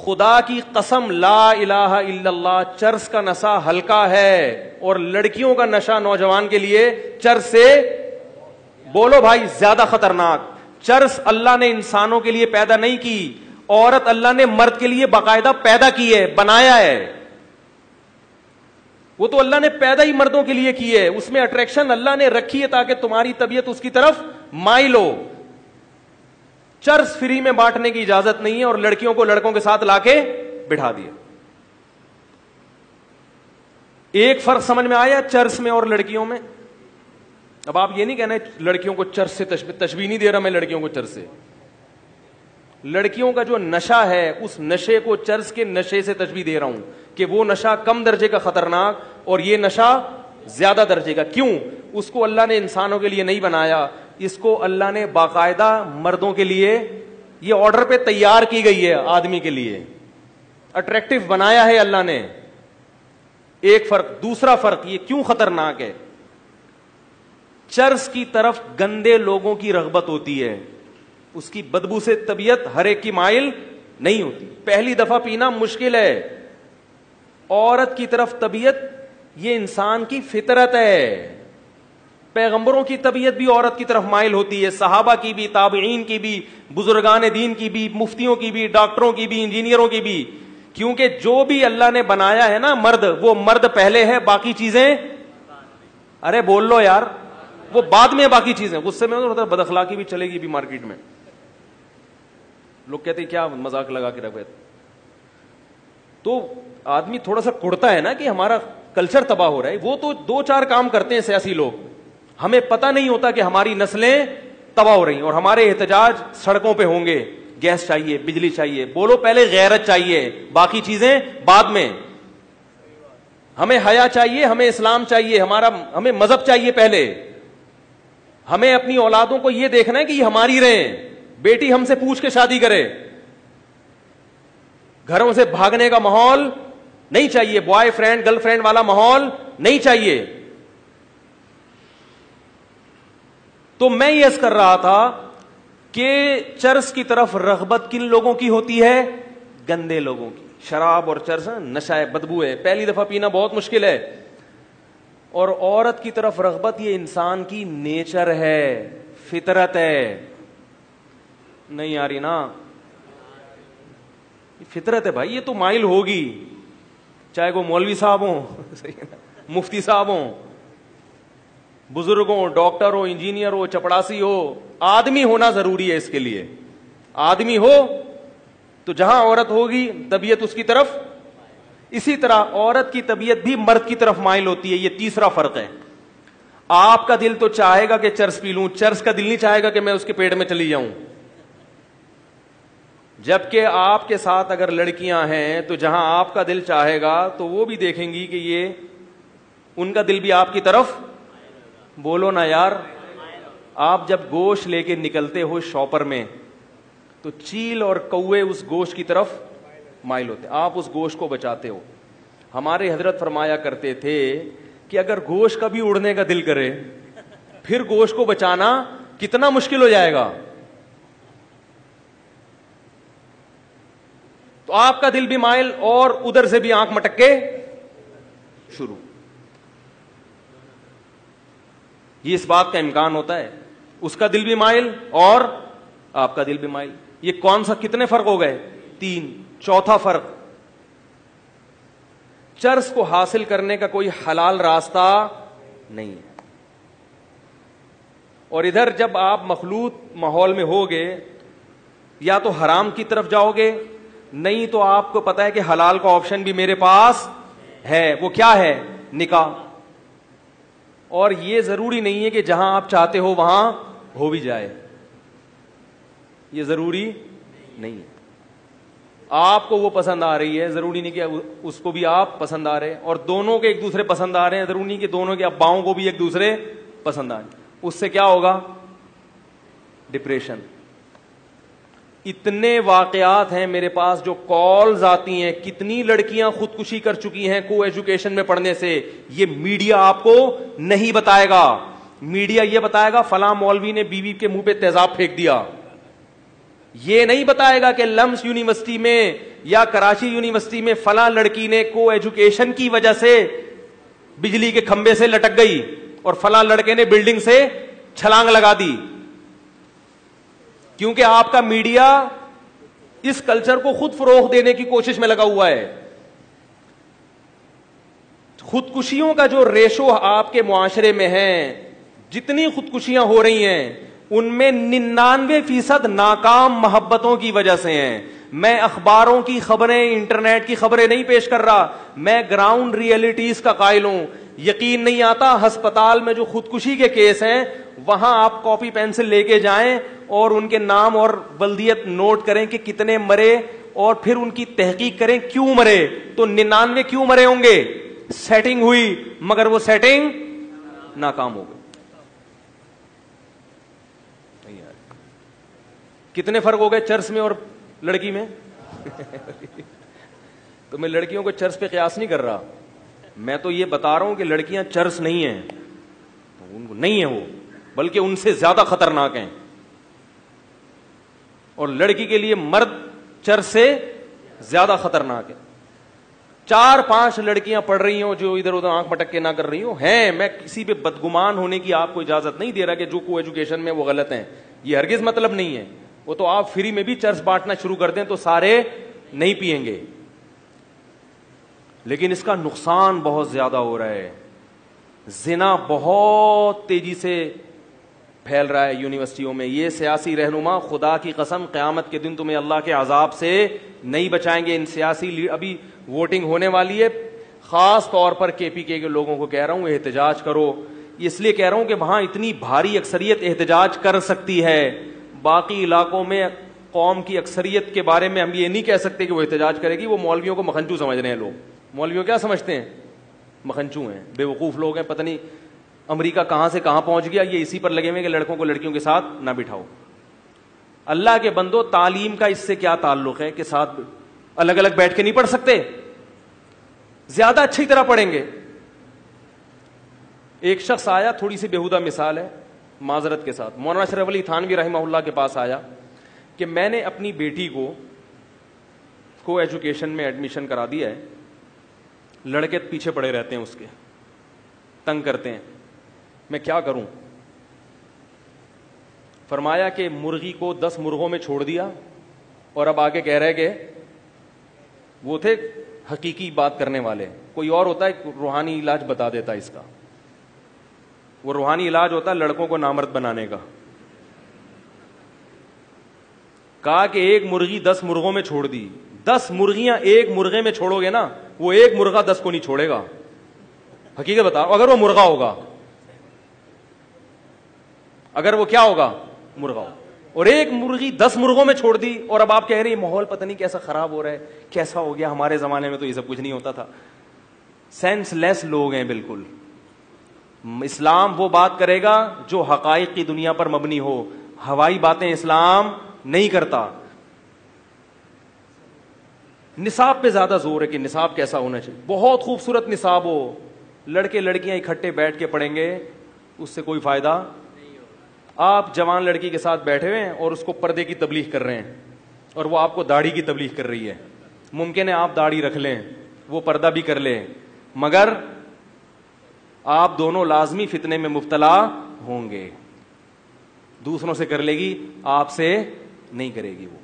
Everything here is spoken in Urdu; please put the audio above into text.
خدا کی قسم لا الہ الا اللہ، چرس کا نشہ ہلکا ہے اور لڑکیوں کا نشہ نوجوان کے لیے چرس سے بولو بھائی زیادہ خطرناک. چرس اللہ نے انسانوں کے لیے پیدا نہیں کی، عورت اللہ نے مرد کے لیے باقاعدہ پیدا کی ہے، بنایا ہے. وہ تو اللہ نے پیدا ہی مردوں کے لیے کی ہے، اس میں اٹریکشن اللہ نے رکھی ہے تاکہ تمہاری طبیعت اس کی طرف مائل ہو. چرس فری میں بانٹنے کی اجازت نہیں ہے اور لڑکیوں کو لڑکوں کے ساتھ لا کے بٹھا دیا. ایک فرق سمجھ میں آیا چرس میں اور لڑکیوں میں؟ اب آپ یہ نہیں کہنا لڑکیوں کو چرس سے تشبیہ نہیں دے رہا میں لڑکیوں کو چرس سے. لڑکیوں کا جو نشہ ہے اس نشے کو چرس کے نشے سے تشبیہ دے رہا ہوں کہ وہ نشہ کم درجے کا خطرناک اور یہ نشہ زیادہ درجے کا. کیوں؟ اس کو اللہ نے انسانوں کے لیے نہیں بنایا، اس کو اللہ نے باقاعدہ مردوں کے لیے یہ آرڈر پہ تیار کی گئی ہے، آدمی کے لیے اٹریکٹیو بنایا ہے اللہ نے. ایک فرق. دوسرا فرق یہ کیوں خطرناک ہے؟ چرس کی طرف گندے لوگوں کی رغبت ہوتی ہے، اس کی بدبو سے طبیعت ہر ایک کی مائل نہیں ہوتی. پہلی دفعہ پینا مشکل ہے. عورت کی طرف طبیعت یہ انسان کی فطرت ہے. پیغمبروں کی طبیعت بھی عورت کی طرف مائل ہوتی ہے، صحابہ کی بھی، تابعین کی بھی، بزرگان دین کی بھی، مفتیوں کی بھی، ڈاکٹروں کی بھی، انجینئروں کی بھی. کیونکہ جو بھی اللہ نے بنایا ہے نا مرد، وہ مرد پہلے ہے، باقی چیزیں ارے بول لو یار وہ بعد میں باقی چیزیں. غصے میں بد اخلاقی بھی چلے گی بھی مارکیٹ میں. لوگ کہتے ہیں کیا مذاق لگا کے رکھے. تو آدمی تھوڑا سا کڑتا ہے نا کہ ہمارا کلچر تباہ ہو رہا ہے. وہ تو دو چار کام کرتے ہیں سیاسی لوگ، ہمیں پتہ نہیں ہوتا کہ ہماری نسلیں تباہ ہو رہی ہیں اور ہمارے احتجاج سڑکوں پہ ہوں گے. گیس چاہیے، بجلی چاہیے، بولو پہلے غیرت چاہیے، باقی چیزیں بعد میں. ہمیں حیا چاہیے، ہمیں اسلام چاہیے، ہمیں مذہب چاہیے پہلے. ہمیں اپنی اولادوں کو یہ دیکھنا ہے کہ یہ ہماری رہیں. بیٹی ہم سے پوچھ کے شادی کرے. گھروں سے بھاگنے کا ماحول نہیں چاہیے، بوائے فرینڈ گرل فرینڈ والا ماحول نہیں چاہیے. تو میں یہ عرض کر رہا تھا کہ چرس کی طرف رغبت کن لوگوں کی ہوتی ہے؟ گندے لوگوں کی. شراب اور چرس نشہ ہے، بدبو ہے، پہلی دفعہ پینا بہت مشکل ہے. اور عورت کی طرف رغبت یہ انسان کی نیچر ہے، فطرت ہے. نہیں آ رہی نا؟ فطرت ہے بھائی، یہ تو مائل ہوگی، چاہے وہ مولوی صاحب ہوں مفتی صاحب ہوں، بزرگ ہوں، ڈاکٹر ہو، انجینئر ہو، چپڑاسی ہو. آدمی ہونا ضروری ہے اس کے لیے. آدمی ہو تو جہاں عورت ہوگی طبیعت اس کی طرف. اسی طرح عورت کی طبیعت بھی مرد کی طرف مائل ہوتی ہے. یہ تیسرا فرق ہے. آپ کا دل تو چاہے گا کہ چرس پی لوں، چرس کا دل نہیں چاہے گا کہ میں اس کے پیٹ میں چلی جاؤں. جبکہ آپ کے ساتھ اگر لڑکیاں ہیں تو جہاں آپ کا دل چاہے گا تو وہ بھی دیکھیں گی کہ یہ ان کا دل بھی آپ کی طرف. بولو نا یار. آپ جب گوشت لے کے نکلتے ہو شاپر میں تو چیل اور کوے اس گوشت کی طرف مائل ہوتے، آپ اس گوشت کو بچاتے ہو. ہمارے حضرت فرمایا کرتے تھے کہ اگر گوشت کا بھی اڑنے کا دل کرے پھر گوشت کو بچانا کتنا مشکل ہو جائے گا. تو آپ کا دل بھی مائل اور ادھر سے بھی آنکھ مٹک کے شروع. یہ اس بات کا امکان ہوتا ہے، اس کا دل بھی مائل اور آپ کا دل بھی مائل. یہ کون سا، کتنے فرق ہو گئے؟ 3. چوتھا فرق، چرس کو حاصل کرنے کا کوئی حلال راستہ نہیں ہے. اور ادھر جب آپ مخلوط ماحول میں ہوگے یا تو حرام کی طرف جاؤ گے، نہیں تو آپ کو پتا ہے کہ حلال کا آپشن بھی میرے پاس ہے. وہ کیا ہے؟ نکاح. اور یہ ضروری نہیں ہے کہ جہاں آپ چاہتے ہو وہاں ہو بھی جائے، یہ ضروری نہیں ہے. آپ کو وہ پسند آ رہی ہے، ضروری نہیں کہ اس کو بھی آپ پسند آ رہے ہیں. اور دونوں کے ایک دوسرے پسند آ رہے ہیں، ضروری نہیں کہ دونوں کے اباؤں کو بھی ایک دوسرے پسند آ رہے ہیں. اس سے کیا ہوگا؟ ڈپریشن. اتنے واقعات ہیں میرے پاس جو کالز آتی ہیں، کتنی لڑکیاں خودکشی کر چکی ہیں کو ایجوکیشن میں پڑھنے سے. یہ میڈیا آپ کو نہیں بتائے گا. میڈیا یہ بتائے گا فلاں مولوی نے بیوی کے منہ پہ تیزاب پھینک دیا. یہ نہیں بتائے گا کہ لمس یونیورسٹی میں یا کراچی یونیورسٹی میں فلاں لڑکی نے کو ایجوکیشن کی وجہ سے بجلی کے کھمبے سے لٹک گئی اور فلاں لڑکے نے بلڈنگ سے چھلانگ لگا دی. کیونکہ آپ کا میڈیا اس کلچر کو خود فروغ دینے کی کوشش میں لگا ہوا ہے. خودکشیوں کا جو ریشو آپ کے معاشرے میں ہے, جتنی خودکشیاں ہو رہی ہیں ان میں 99% ناکام محبتوں کی وجہ سے ہیں. میں اخباروں کی خبریں, انٹرنیٹ کی خبریں نہیں پیش کر رہا, میں گراؤنڈ ریئلٹیز کا قائل ہوں. یقین نہیں آتا, ہسپتال میں جو خودکشی کے کیس ہیں وہاں آپ کاپی پینسل لے کے جائیں اور ان کے نام اور بلدیت نوٹ کریں کہ کتنے مرے, اور پھر ان کی تحقیق کریں کیوں مرے. تو 99 کیوں مرے ہوں گے؟ سیٹنگ ہوئی, مگر وہ سیٹنگ ناکام ہو گئی. کتنے فرق ہو گئے چرس میں اور لڑکی میں؟ تو میں لڑکیوں کو چرس پہ قیاس نہیں کر رہا, میں تو یہ بتا رہا ہوں کہ لڑکیاں چرس نہیں ہیں, ان کو نہیں ہیں وہ, بلکہ ان سے زیادہ خطرناک ہیں. اور لڑکی کے لیے مرد چرس سے زیادہ خطرناک ہے. 4-5 لڑکیاں پڑھ رہی ہوں جو ادھر ادھر آنکھ مٹک کے نہ کر رہی ہوں ہیں, میں کسی پہ بدگمان ہونے کی آپ کو اجازت نہیں دے رہا کہ جو کو ایجوکیشن میں وہ غلط ہیں, یہ ہرگز مطلب نہیں ہے. وہ تو آپ فری میں بھی چرس بانٹنا شروع کر دیں تو سارے نہیں پیئیں گے, لیکن اس کا نقصان بہت زیادہ ہو رہا ہے. زنا بہت تیزی سے پھیل رہا ہے یونیورسٹیوں میں. یہ سیاسی رہنما خدا کی قسم قیامت کے دن تمہیں اللہ کے عذاب سے نہیں بچائیں گے. ان سیاسی ابھی ووٹنگ ہونے والی ہے, خاص طور پر کے پی کے لوگوں کو کہہ رہا ہوں احتجاج کرو. اس لیے کہہ رہا ہوں کہ وہاں اتنی بھاری اکثریت احتجاج کر سکتی ہے, باقی علاقوں میں قوم کی اکثریت کے بارے میں ہم یہ نہیں کہہ سکتے کہ وہ احتجاج کرے گی. وہ مولویوں کو مکھنچو سمجھ رہے ہیں لوگ. مولویوں کیا سمجھتے ہیں؟ مکھنچو ہیں, بے وقوف لوگ ہیں. پتہ نہیں امریکہ کہاں سے کہاں پہنچ گیا, یہ اسی پر لگے ہوئے کہ لڑکوں کو لڑکیوں کے ساتھ نہ بٹھاؤ. اللہ کے بندو, تعلیم کا اس سے کیا تعلق ہے کہ ساتھ الگ الگ بیٹھ کے نہیں پڑھ سکتے؟ زیادہ اچھی طرح پڑھیں گے. ایک شخص آیا, تھوڑی سی بیہودہ مثال ہے معذرت کے ساتھ, مولانا اشرف علی تھانوی رحمہ اللہ کے پاس آیا کہ میں نے اپنی بیٹی کو ایجوکیشن میں ایڈمیشن کرا دیا ہے, لڑکے پیچھے پڑے رہتے ہیں, اس کے تنگ کرتے ہیں, میں کیا کروں؟ فرمایا کہ مرغی کو 10 مرغوں میں چھوڑ دیا, اور اب آگے کہہ رہے کہ وہ تھے حقیقی بات کرنے والے, کوئی اور ہوتا ہے روحانی علاج بتا دیتا اس کا. وہ روحانی علاج ہوتا ہے لڑکوں کو نامرد بنانے کا. کہا کہ ایک مرغی 10 مرغوں میں چھوڑ دی, 10 مرغیاں ایک مرغے میں چھوڑو گے نا, وہ ایک مرغہ 10 کو نہیں چھوڑے گا. حقیقت بتاؤ, اگر وہ مرغا ہوگا, اگر وہ کیا ہوگا, مرغا ہوگا. اور ایک مرغی 10 مرغوں میں چھوڑ دی, اور اب آپ کہہ رہے ہیں ماحول پتہ نہیں کیسا خراب ہو رہا ہے, کیسا ہو گیا, ہمارے زمانے میں تو یہ سب کچھ نہیں ہوتا تھا. سینس لیس لوگ ہیں بالکل. اسلام وہ بات کرے گا جو حقائق کی دنیا پر مبنی ہو, ہوائی باتیں اسلام نہیں کرتا. نصاب پہ زیادہ زور ہے کہ نصاب کیسا ہونا چاہیے. بہت خوبصورت نصاب ہو, لڑکے لڑکیاں اکٹھے بیٹھ کے پڑھیں گے, اس سے کوئی فائدہ. آپ جوان لڑکی کے ساتھ بیٹھے ہوئے ہیں اور اس کو پردے کی تبلیغ کر رہے ہیں, اور وہ آپ کو داڑھی کی تبلیغ کر رہی ہے. ممکن ہے آپ داڑھی رکھ لیں, وہ پردہ بھی کر لیں, مگر آپ دونوں لازمی فتنے میں مبتلا ہوں گے. دوسروں سے کر لے گی, آپ سے نہیں کرے گی وہ.